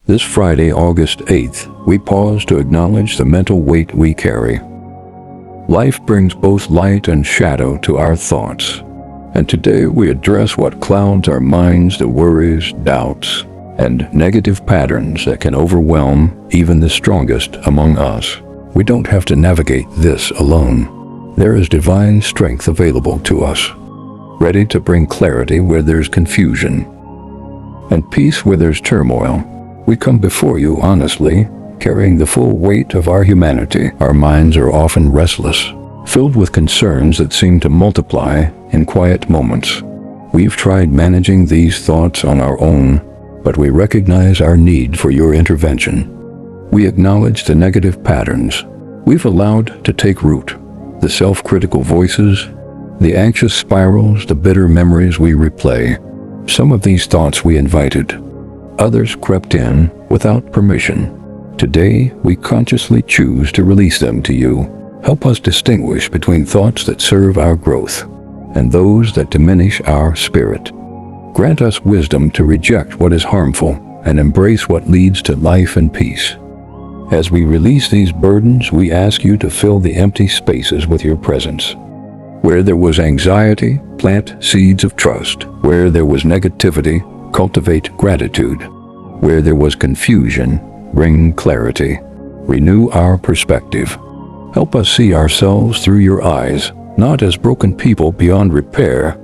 This Friday, August 8th, we pause to acknowledge the mental weight we carry. Life brings both light and shadow to our thoughts, and today we address what clouds our minds, the worries, doubts, and negative patterns that can overwhelm even the strongest among us. We don't have to navigate this alone. There is divine strength available to us, ready to bring clarity where there's confusion, and peace where there's turmoil. We come before you honestly, carrying the full weight of our humanity. Our minds are often restless, filled with concerns that seem to multiply in quiet moments. We've tried managing these thoughts on our own, but we recognize our need for your intervention. We acknowledge the negative patterns we've allowed to take root, the self-critical voices, the anxious spirals, the bitter memories we replay. Some of these thoughts we invited, others crept in without permission. Today, we consciously choose to release them to you. Help us distinguish between thoughts that serve our growth and those that diminish our spirit. Grant us wisdom to reject what is harmful and embrace what leads to life and peace. As we release these burdens, we ask you to fill the empty spaces with your presence. Where there was anxiety, plant seeds of trust. Where there was negativity, cultivate gratitude. Where there was confusion, bring clarity. Renew our perspective. Help us see ourselves through your eyes, not as broken people beyond repair,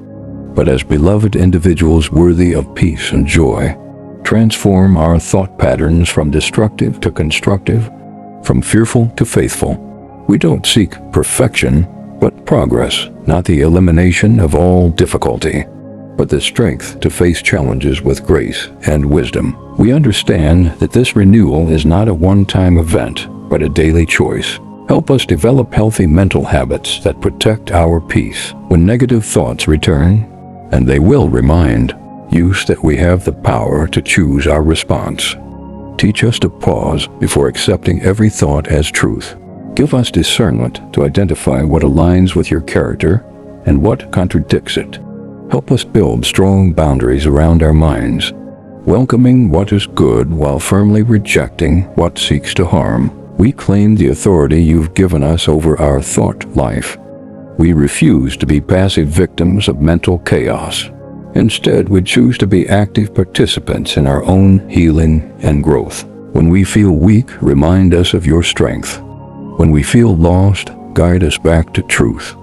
but as beloved individuals worthy of peace and joy. Transform our thought patterns from destructive to constructive, from fearful to faithful. We don't seek perfection, but progress, not the elimination of all difficulty, but the strength to face challenges with grace and wisdom. We understand that this renewal is not a one-time event, but a daily choice. Help us develop healthy mental habits that protect our peace. When negative thoughts return, and they will remind us that we have the power to choose our response. Teach us to pause before accepting every thought as truth. Give us discernment to identify what aligns with your character and what contradicts it. Help us build strong boundaries around our minds, welcoming what is good while firmly rejecting what seeks to harm. We claim the authority you've given us over our thought life. We refuse to be passive victims of mental chaos. Instead, we choose to be active participants in our own healing and growth. When we feel weak, remind us of your strength. When we feel lost, guide us back to truth.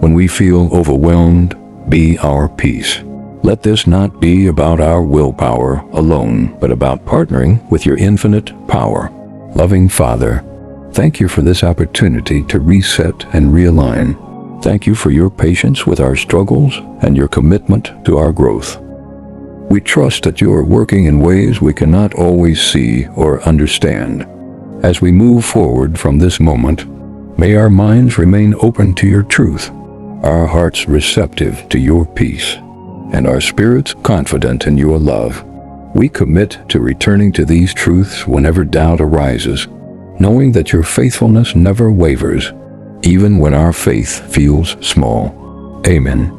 When we feel overwhelmed, be our peace. Let this not be about our willpower alone, but about partnering with your infinite power. Loving Father, thank you for this opportunity to reset and realign. Thank you for your patience with our struggles and your commitment to our growth. We trust that you are working in ways we cannot always see or understand. As we move forward from this moment, may our minds remain open to your truth, our hearts receptive to your peace, and our spirits confident in your love. We commit to returning to these truths whenever doubt arises, knowing that your faithfulness never wavers, even when our faith feels small. Amen.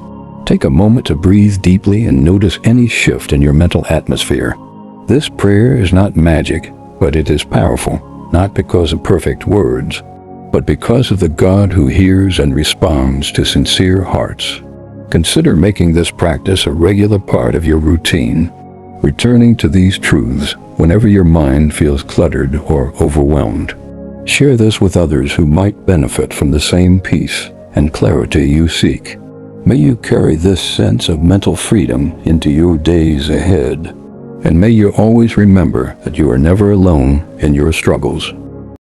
Take a moment to breathe deeply and notice any shift in your mental atmosphere. This prayer is not magic, but it is powerful, not because of perfect words, but because of the God who hears and responds to sincere hearts. Consider making this practice a regular part of your routine, returning to these truths whenever your mind feels cluttered or overwhelmed. Share this with others who might benefit from the same peace and clarity you seek. May you carry this sense of mental freedom into your days ahead, and may you always remember that you are never alone in your struggles.